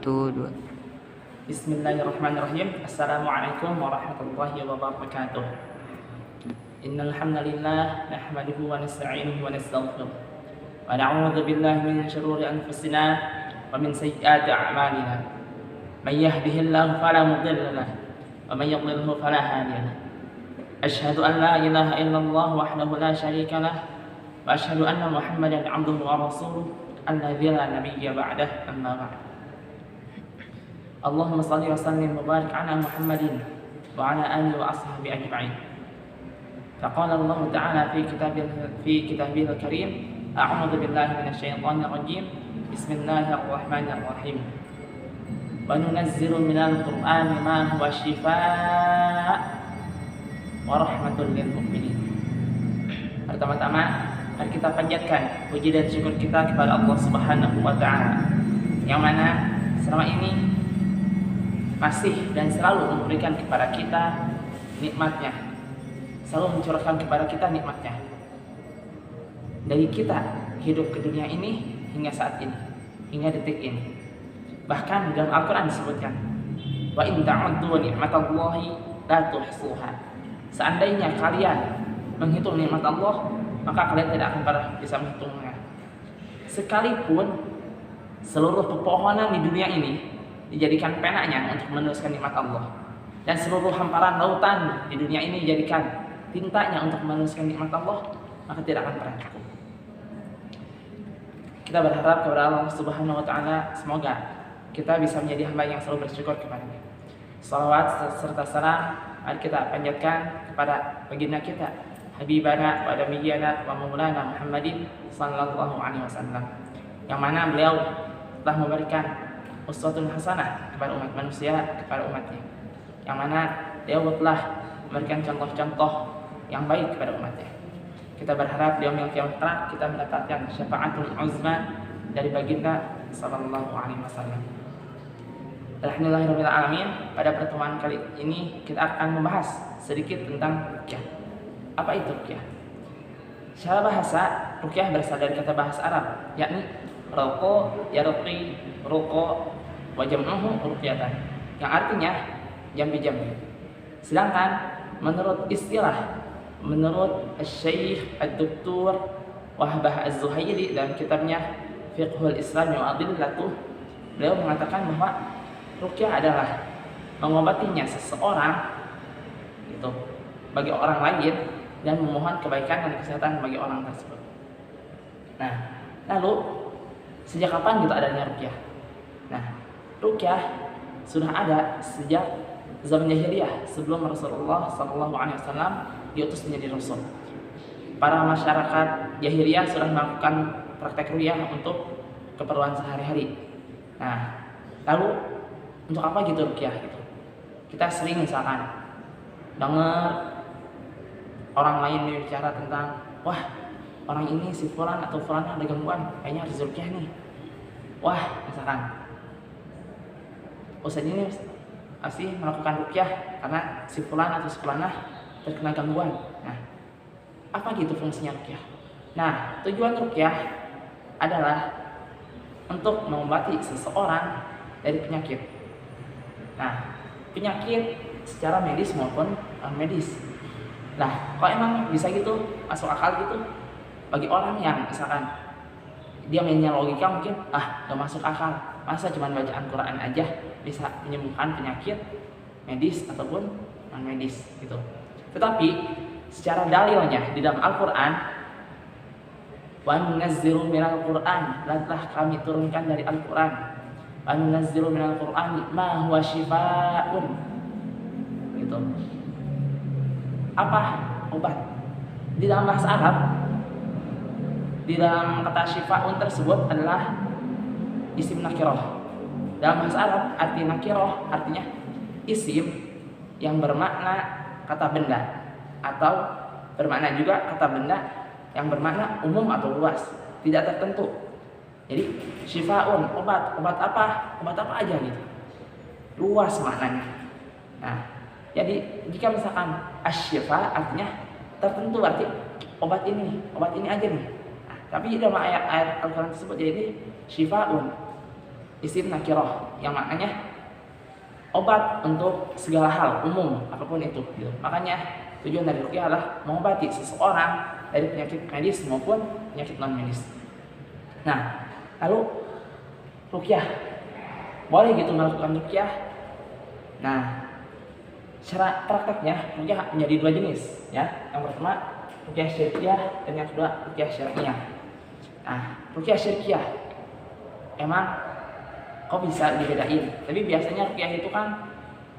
Satu, dua. Bismillahirrahmanirrahim. Assalamualaikum warahmatullahi wabarakatuh. Innal hamdalillah nahmaduhu wa nasta'inuhu wa nastaghfiruh wa na'udzu billahi min shururi anfusina wa min sayyiati a'malina. May yahdihillahu fala mudilla lahu wa may yudlilhu fala hadiya lahu. Asyhadu an la ilaha illallah wahdahu la syarika lah wa asyhadu anna Muhammadan 'abduhu wa rasuluh alladzi la nabiyya ba'dahu, amma ba'd. Allahumma salli wa sallim wa barik ala Muhammadin wa ala alihi wa ashabihi ajma'in. Faqala Allah Ta'ala fi kitabihil karim, a'udzu billahi minasyaitonir rajim. Bismillahirrahmanirrahim. Wa nunazzilu minal Qur'ani ma huwa shifaa' wa rahmatul lil mu'minin. Pertama-tama, mari kita panjatkan puji dan syukur kita kepada Allah Subhanahu wa Ta'ala, yang mana selama ini masih dan selalu memberikan kepada kita nikmatnya, selalu mencurahkan kepada kita nikmatnya. Dari kita hidup ke dunia ini hingga saat ini, hingga detik ini. Bahkan dalam Al-Quran disebutkan, wa in ta'uddu ni'matallahi la tuhsuha. Seandainya kalian menghitung nikmat Allah, maka kalian tidak akan pernah bisa menghitungnya. Sekalipun seluruh pepohonan di dunia ini dijadikan penanya untuk meneruskan nikmat Allah, dan seluruh hamparan lautan di dunia ini dijadikan tintanya untuk meneruskan nikmat Allah, maka tidak akan pernah cukup. Kita berharap kepada Allah Subhanahu wa Ta'ala, semoga kita bisa menjadi hamba yang selalu bersyukur kepada-Nya. Salawat serta salam mari kita panjatkan kepada baginda kita, Habibana wa Damiyana wa Maulana Muhammadin sallallahu alaihi wasallam, yang mana beliau telah memberikan uswatun hasanah kepada umat manusia, kepada umatnya, yang mana dia telah memberikan contoh-contoh yang baik kepada umatnya. Kita berharap di yaumil qiyamah kita mendapatkan syafaatul uzma dari baginda sallallahu alaihi wasallam. Alhamdulillahirabbil alamin. Pada pertemuan kali ini kita akan membahas sedikit tentang ruqyah. Apa itu ruqyah? Secara bahasa, ruqyah berasal dari kata bahasa Arab, yakni raqa, yarqi, ruqa wa jam'uhu ruqyatan, yang artinya jambi-jambi. Sedangkan menurut Syekh Ad-Doktor Wahbah Az-Zuhairi dalam kitabnya Fiqhul Islam wa Adillatuh, beliau mengatakan bahwa ruqyah adalah mengobatinya seseorang itu bagi orang lain dan memohon kebaikan dan kesehatan bagi orang tersebut. Nah, lalu sejak kapan gitu adanya ruqyah? Nah, ruqyah sudah ada sejak zaman jahiliyah, sebelum Rasulullah SAW diutus menjadi Rasul. Para masyarakat jahiliyah sudah melakukan praktek ruqyah untuk keperluan sehari-hari. Nah, lalu untuk apa gitu ruqyah gitu? Kita sering misalkan dengar orang lain bicara tentang, wah orang ini si fulan atau fulanah ada gangguan, kayaknya harus ruqyah nih. Wah, misalkan Ustaz ini masih melakukan ruqyah karena si fulan atau si fulanah terkena gangguan. Nah, apa gitu fungsinya ruqyah? Nah, tujuan ruqyah adalah untuk mengobati seseorang dari penyakit. Nah, penyakit secara medis maupun non-medis. Nah, kalau emang bisa gitu, masuk akal gitu, bagi orang yang misalkan dia mainnya logika mungkin, gak masuk akal, masa cuma bacaan Quran aja bisa menyembuhkan penyakit medis ataupun non medis gitu. Tetapi secara dalilnya di dalam Al-Quran, wa nunazzilu minal Qur'an, telah kami turunkan dari Al-Quran, wa nunazzilu minal Qur'an ma huwa shifaa'un gitu. Apa? Obat. Di dalam bahasa Arab, di dalam kata shifaa'un tersebut adalah isim nakirah. Dalam bahasa Arab, arti nakirah artinya isim yang bermakna kata benda, atau bermakna juga kata benda yang bermakna umum atau luas, tidak tertentu. Jadi shifaa'un, obat apa? Obat apa aja gitu. Luas maknanya. Nah, jadi jika misalkan asy-syifa artinya tertentu, arti obat ini aja nih. Nah, tapi dalam ayat Al-Quran tersebut jadi shifaa'un, isim nakirah yang maknanya obat untuk segala hal umum apapun itu gitu. Makanya tujuan dari ruqyah adalah mengobati seseorang dari penyakit medis maupun penyakit non medis. Nah, lalu ruqyah boleh gitu melakukan ruqyah. Nah, cara prakteknya ruqyah menjadi dua jenis ya. Yang pertama ruqyah syirkiyah dan yang kedua ruqyah syar'iyah. Nah, ruqyah syirkiyah emang kok bisa dibedain? Tapi biasanya ruqyah itu kan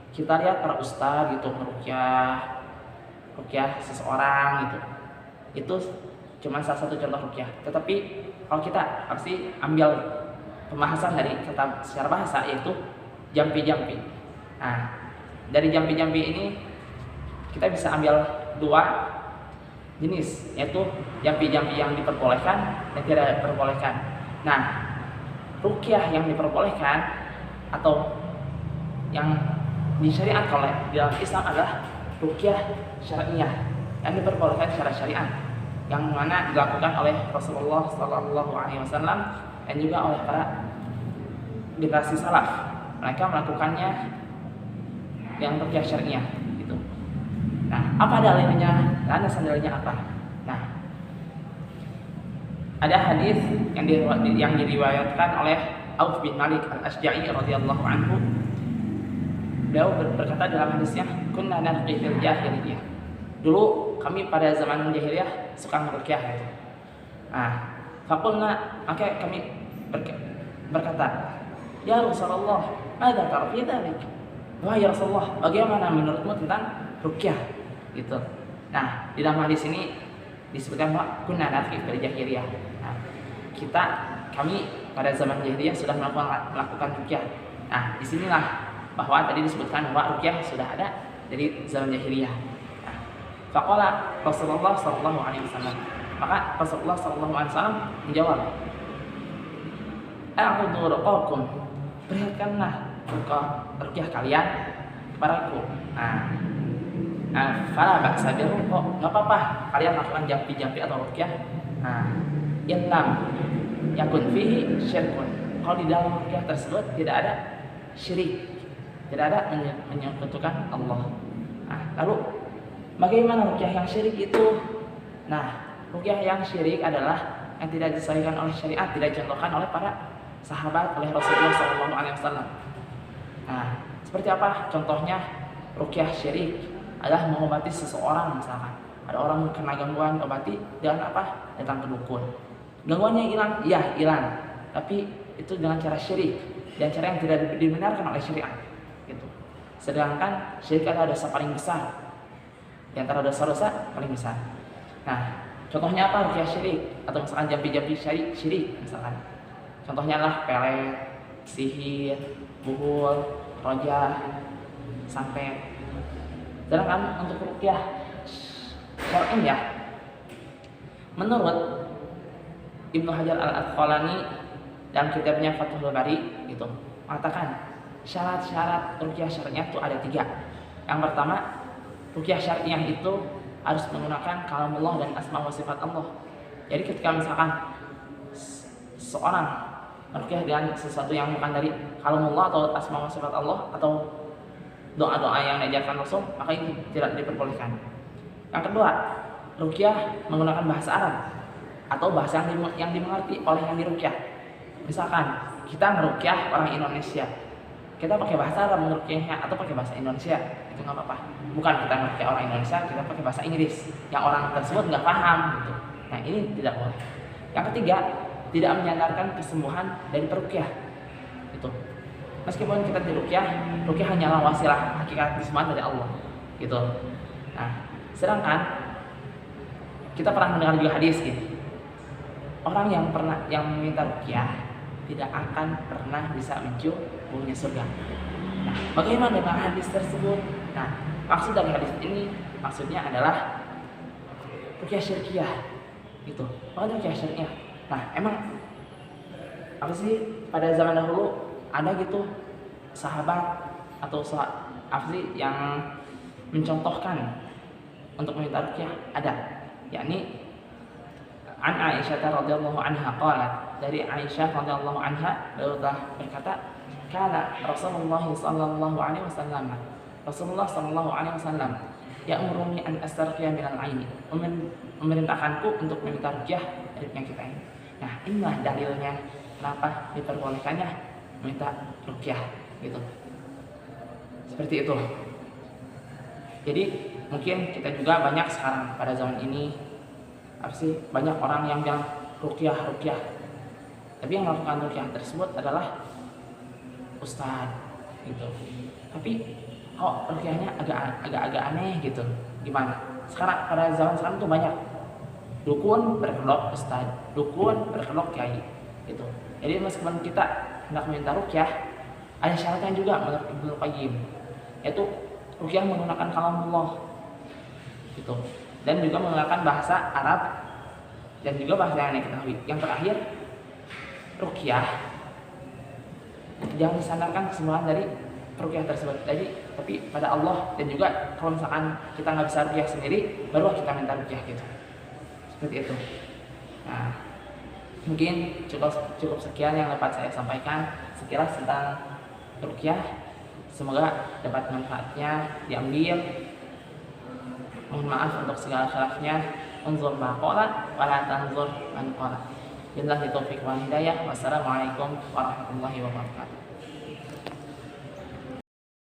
kita lihat para ustaz gitu ruqyah seseorang gitu. Itu cuma salah satu contoh ruqyah. Tetapi kalau kita pasti ambil pembahasan dari kata secara bahasa yaitu jampi-jampi. Nah, dari jampi-jampi ini kita bisa ambil dua jenis, yaitu jampi-jampi yang diperbolehkan dan tidak diperbolehkan. Nah, ruqyah yang diperbolehkan atau yang disyariatkan oleh dalam Islam adalah ruqyah syar'iyah yang diperbolehkan secara syariat, yang mana dilakukan oleh Rasulullah SAW dan juga oleh para generasi salaf. Mereka melakukannya yang ruqyah syar'iyah gitu. Nah, apa dalilnya? Landasan dalilnya apa? Nah, ada hadis yang diriwayatkan oleh Auf bin Malik Al-Asja'i radhiyallahu anhu. Beliau berkata dalam hadisnya, "Kunna narqi fil jahiliyah." Dulu kami pada zaman jahiliyah suka meruqyah gitu. Nah, faqulna, maka kami berkata, "Ya Rasulullah, madza tara fi dzalik?" Wahai Rasulullah, bagaimana menurutmu tentang ruqyah? Gitu. Nah, di dalam hadis ini disebutkan bahwa kunna narqi fil jahiliyah. Nah, kami pada zaman jahiliyah sudah melakukan ruqyah. Nah, disinilah bahwa tadi disebutkan bahwa ruqyah sudah ada dari zaman jahiliyah. Nah, faqala Rasulullah sallallahu alaihi wasallam. Maka Rasulullah sallallahu alaihi wasallam menjawab, "A'udzu ruqakum." Perlihatkanlah ruqyah kalian kepadaku. Nah, fala ba'sa birruqa. Enggak apa-apa kalian lakukan jampi-jampi atau ruqyah. Nah, illam yakun fihi syirkun. Kalau di dalam ruqyah tersebut tidak ada syirik, tidak ada menyekutukan Allah. Nah, lalu bagaimana ruqyah yang syirik itu? Nah, ruqyah yang syirik adalah yang tidak disahihkan oleh syariat, tidak dicontohkan oleh para sahabat, oleh Rasulullah SAW. Nah, seperti apa contohnya ruqyah syirik? Adalah mengobati seseorang, misalkan ada orang kena gangguan, obati dengan apa? Datang ke dukun. Gangguannya hilang? Ya, hilang. Tapi itu dengan cara syirik dan cara yang tidak dibenarkan oleh syariat. Gitu. Sedangkan syirik adalah dosa paling besar di antara dosa-dosa paling besar. Nah, contohnya apa ruqyah syirik? Atau misalkan jampi-jampi syirik misalkan. Contohnya adalah pelet, sihir, buhul, rojah, santet. Sedangkan untuk ruqyah syar'iyah, menurut Ibnu Hajar Al-Asqalani dalam kitabnya Fathul Bari gitu, mengatakan syarat-syarat ruqyah syar'iyah itu ada 3. Yang pertama, ruqyah syar'iyah itu harus menggunakan kalamullah dan asma wa sifat Allah. Jadi ketika misalkan seorang ruqyah dengan sesuatu yang bukan dari kalamullah atau asma wa sifat Allah atau doa-doa yang diajarkan Rasul, maka ini tidak diperbolehkan. Yang kedua, ruqyah menggunakan bahasa Arab atau bahasa yang dimengerti oleh yang diruqyah. Misalkan kita meruqyah orang Indonesia, kita pakai bahasa Arab meruqyahnya atau pakai bahasa Indonesia, itu nggak apa-apa. Bukan kita meruqyah orang Indonesia, kita pakai bahasa Inggris yang orang tersebut nggak paham gitu. Nah, ini tidak boleh. Yang ketiga, tidak menyandarkan kesembuhan dari peruqyah. Itu. Meskipun kita diruqyah, ruqyah hanyalah wasilah, hakikat kesembuhan dari Allah. Gitu. Nah, sedangkan kita pernah mendengar juga hadis gitu. Orang yang meminta ruqyah tidak akan pernah bisa mencium baunya surga. Nah, bagaimana dengan hadis tersebut? Nah, maksud dari hadis ini maksudnya adalah ruqyah syirkiyah. Gitu. Bukan ruqyah syirkiyah. Nah, emang apa sih pada zaman dahulu ada gitu sahabat atau apa sih yang mencontohkan untuk meminta ruqyah? Ada, yakni An Aisyah radhiyallahu anha qalat, dari Aisyah radhiyallahu anha beliau telah berkata, kana Rasulullah sallallahu alaihi wasallam, Rasulullah sallallahu alaihi wasallam ya'muruni an astarqiya minal aini, memerintahkanku untuk meminta ruqyah dari penyakit ain. Nah, inilah dalilnya kenapa diperbolehkannya meminta ruqyah gitu. Seperti itu. Jadi mungkin kita juga banyak sekarang pada zaman ini banyak orang yang bilang ruqyah. Tapi yang melakukan ruqyah tersebut adalah ustadz gitu. Tapi kok ruqyahnya agak aneh gitu. Gimana? Sekarang pada zaman sekarang tuh banyak dukun berkelok ustadz, dukun berkelok kiai gitu. Jadi meskipun kita hendak meminta ruqyah, ada syaratnya juga menurut Ibnu Qayyim, yaitu ruqyah menggunakan kalamullah gitu, dan juga menggunakan bahasa Arab dan juga bahasa yang diketahui. Yang terakhir, ruqyah jangan disandarkan kesembuhan dari ruqyah tersebut. Jadi tapi pada Allah, dan juga kalau misalkan kita nggak bisa ruqyah sendiri, baru kita minta ruqyah gitu. Seperti itu. Nah, mungkin cukup sekian yang dapat saya sampaikan sekilas tentang ruqyah. Semoga dapat manfaatnya diambil. Mohon maaf untuk segala khilafnya. Unzur ma qala wa la tanzur man qala. Billahi taufiq wal hidayah. Wassalamualaikum warahmatullahi wabarakatuh.